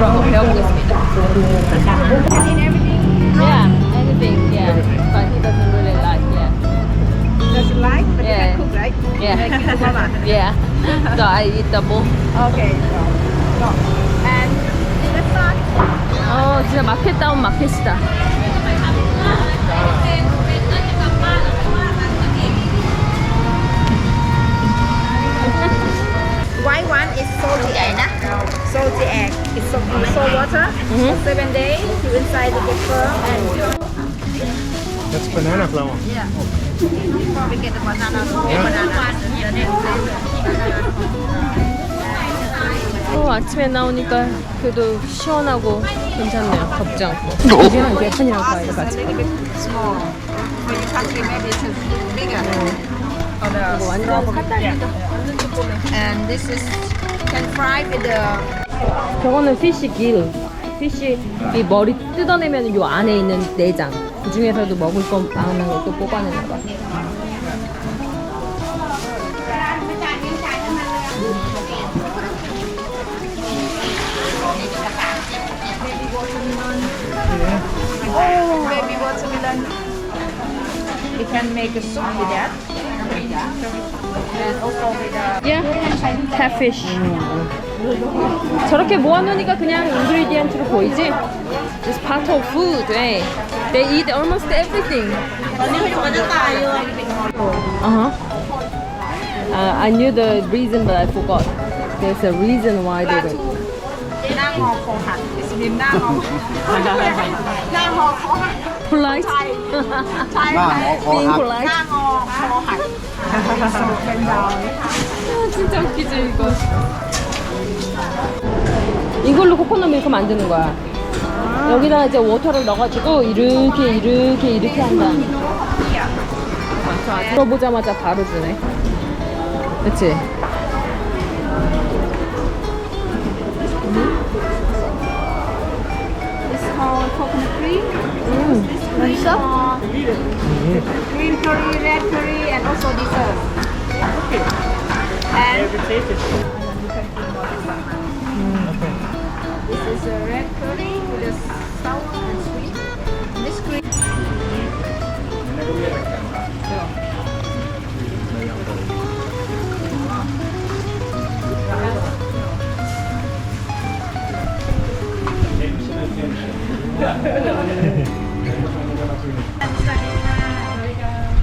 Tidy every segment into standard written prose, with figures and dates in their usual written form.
그런 거 배워보겠습니다. Yeah, anything, yeah. But he doesn't really like, yeah. Doesn't like, but Yeah. you can cook, right? Yeah. Like you mama. Yeah. So I eat double. Okay. No. And this one. 진짜 마켓다운 마켓이다. White one is salty egg. Salty egg. It's soaked in salt water for 7 days. You inside to get firm and That's banana flour. yeah. Before we get the banana, 아침에 나오니까 그래도 시원하고 괜찮네요. 덥지 않고. 여기랑 예쁜이랑 과일 a 같이. little bit small. For your country, maybe it's bigger. Or the 완전 사다리다. and this is can fry with the 저거는 피쉬 길. 피쉬 이 머리 뜯어내면 요 안에 있는 내장. 그 중에서도 먹을 거 많은 것도 뽑아내나 봐. baby watermelon. We can make a soup with that. And also with the Yeah, catfish. 저렇게 모아놓으니까 그냥 인그리디언트로 보이지? It's part of food. They eat almost everything. Uh-huh. I knew the reason, but I forgot. There's a reason why they do. หน้างอคอหัก It's mean หน้างอหน้างอคอหัก Polite. ใช่ใช่ Being ห polite. น้างอคอหักเป็นดาว 진짜 웃기지 이거. 이걸로 코코넛 밀크 만드는 거야. 여기다가 이제 워터를 넣어가지고 이렇게 한다. 들어보자마자 바로 주네. 그치? It's called coconut cream. 맛있어? Green curry, red curry, and also dessert. And this is a red curry with a sour and sweet. And this cream.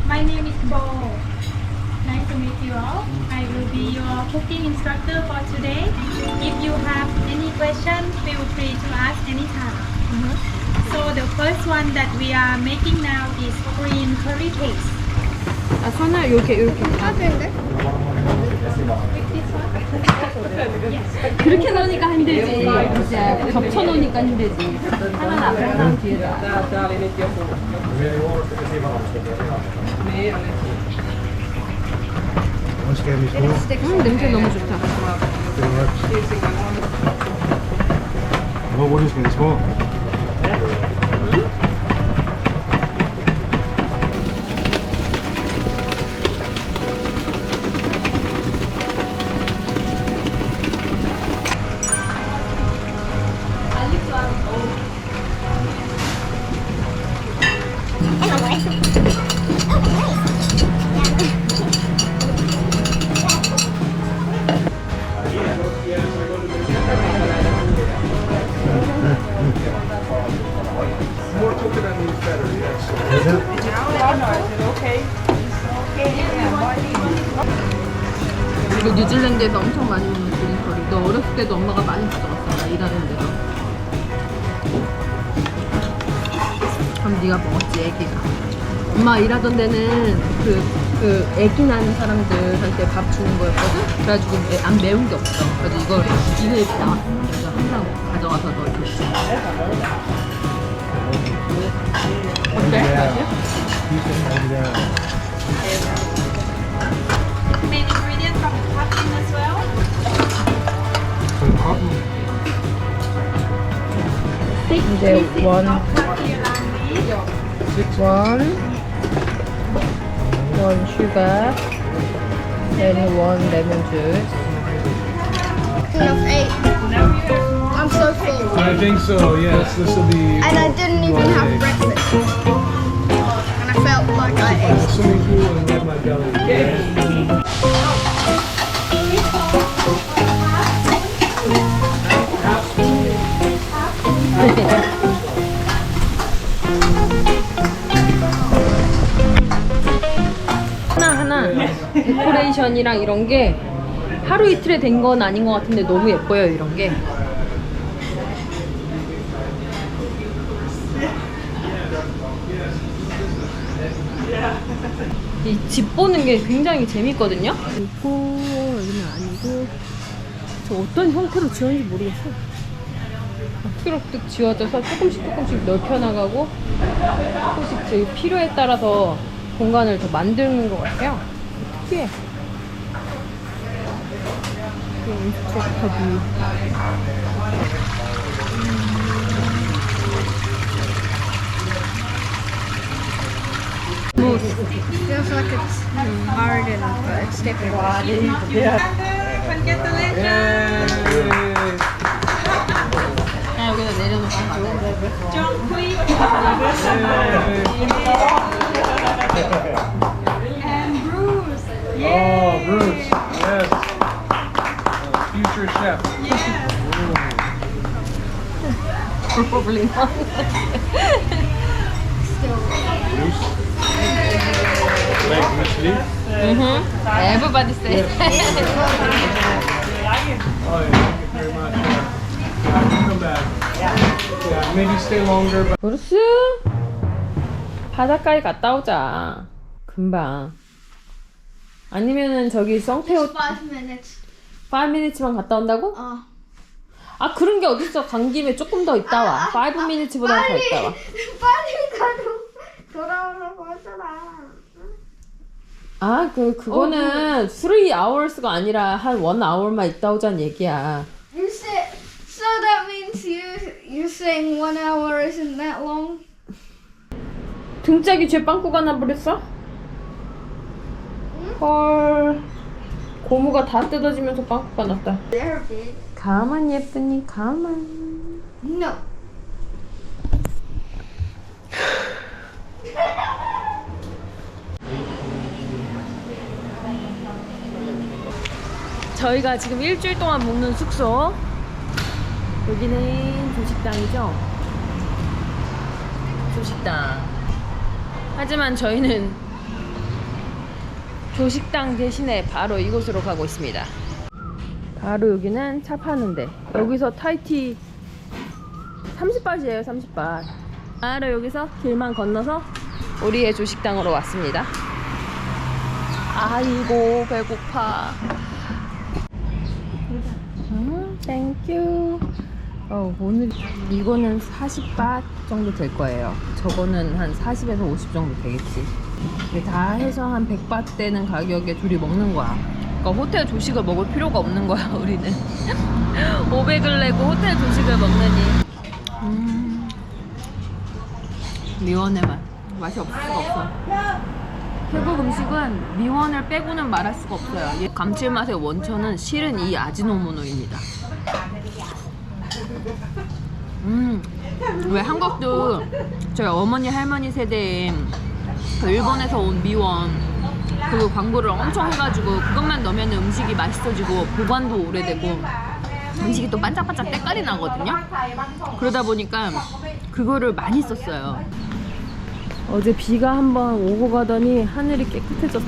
My name is Bo. Nice to meet you all. I will be your cooking instructor for today. If you have any questions, feel free to ask anytime. So the first one that we are making now is green curry cakes. 아, 손을 이렇게. 그렇게 넣으니까 힘들지. 이제 겹쳐 놓으니까 힘들지. 하나는 앞에 하나는 뒤에다. Once again, Miss Moore. 냄새 너무 좋다. What is Miss Moore? 이거 뉴질랜드에서 엄청 많이 먹는 그린커리. 너 어렸을 때도 엄마가 많이 가져갔어. 나 일하는 데서. 그럼 네가 먹었지, 애기가. 엄마 일하던 데는 그 애기 낳은 사람들한테 밥 주는 거였거든? 그래가지고 안 매운 게 없어. 그래서 이걸 이렇게 나왔어. 그래서 항상 가져가서 너 이렇게 줘. 어때? 맛이야? Main ingredient from the pumpkin as well. 이제 원 슈가, then 원 레몬 주스. King of 8. I'm so full. I think so. Yes, this will be. And I didn't even have breakfast. And I felt like I ate. Swimming pool and rub my belly. 하나하나 데코레이션이랑 이런 게 하루 이틀에 된 건 아닌 것 같은데 너무 예뻐요, 이런 게. 이 집 보는 게 굉장히 재밌거든요. 그리고 여기는 아니고 저 어떤 형태로 지었는지 모르겠어. 뚝뚝 지어져서 조금씩 넓혀 나가고 조금씩 저희 필요에 따라서 공간을 더 만드는 것 같아요. 특이해. 인스트럭터 뷰. Feels like it's hardened, but it's different. 아, 여기다 내려놓고 And Bruce. Oh, Bruce. Yes. Future chef. probably not. Bruce. Like Michelin. Everybody say. Oh, yeah. Thank you very much. Come back. Yeah, maybe stay longer. But 브루스 바닷가에 갔다 오자. 금방. 아니면은 저기 성태호 5 minutes. 5minutes만 갔다 온다고? 아 그런 게 어딨어. 간 김에 조금 더 있다 와. 5minutes보다 더 있다 와. 빨리 가도 돌아오라고 하잖아. 아 그거는 3 hours가 아니라 한 1 hour만 있다 오자는 얘기야. You said, so that means you're saying 1 hour isn't that long? 등짝이 쟤 빵꾸가 나버렸어? 헐 고무가 다 뜯어지면서 빵꾸가 났다. They're big. 가만 예쁘니 가만. No. 저희가 지금 일주일 동안 묵는 숙소. 여기는 조식당이죠? 조식당. 하지만 저희는 조식당 대신에 바로 이곳으로 가고 있습니다. 바로 여기는 차 파는데 여기서 타이티 30바트예요. 30바트. 바로 여기서 길만 건너서 우리의 조식당으로 왔습니다. 아이고 배고파. 땡큐. 오늘 이거는 40바 정도 될 거예요. 저거는 한 40에서 50 정도 되겠지. 이게 다 해서 한 100바 되는 가격에 둘이 먹는 거야. 그러니까 호텔 조식을 먹을 필요가 없는 거야 우리는. 500을 내고 호텔 조식을 먹느니. 미원의 맛이 없을 수가 없어. 태국 음식은 미원을 빼고는 말할 수가 없어요. 이 감칠맛의 원천은 실은 이 아지노모노입니다. 왜 한국도 저희 어머니 할머니 세대에 그 일본에서 온 미원 그 광고를 엄청 해가지고 그것만 넣으면 음식이 맛있어지고 보관도 오래되고 음식이 또 반짝반짝 때깔이 나거든요. 그러다 보니까 그거를 많이 썼어요. 어제 비가 한번 오고 가더니 하늘이 깨끗해졌어.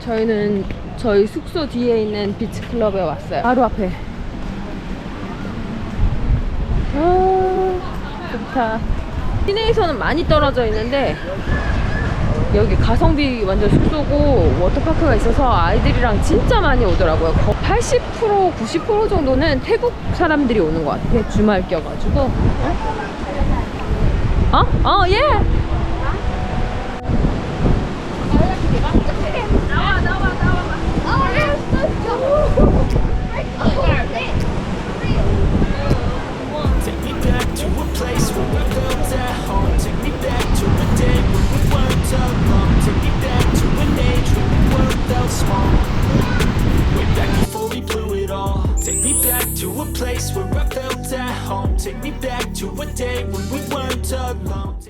저희는 저희 숙소 뒤에 있는 비치클럽에 왔어요. 바로 앞에. 좋다. 시내에서는 많이 떨어져 있는데 여기 가성비 완전 숙소고 워터파크가 있어서 아이들이랑 진짜 많이 오더라고요. 80% 90% 정도는 태국 사람들이 오는 것 같아. 주말 껴가지고. 예. Take me back to a place where we felt at home. Take me back to a day when we weren't alone. Take me back to an age when we weren't that small. Way back before we blew it all. Take me back to a place where I felt at home. Take me back to a day when we weren't alone.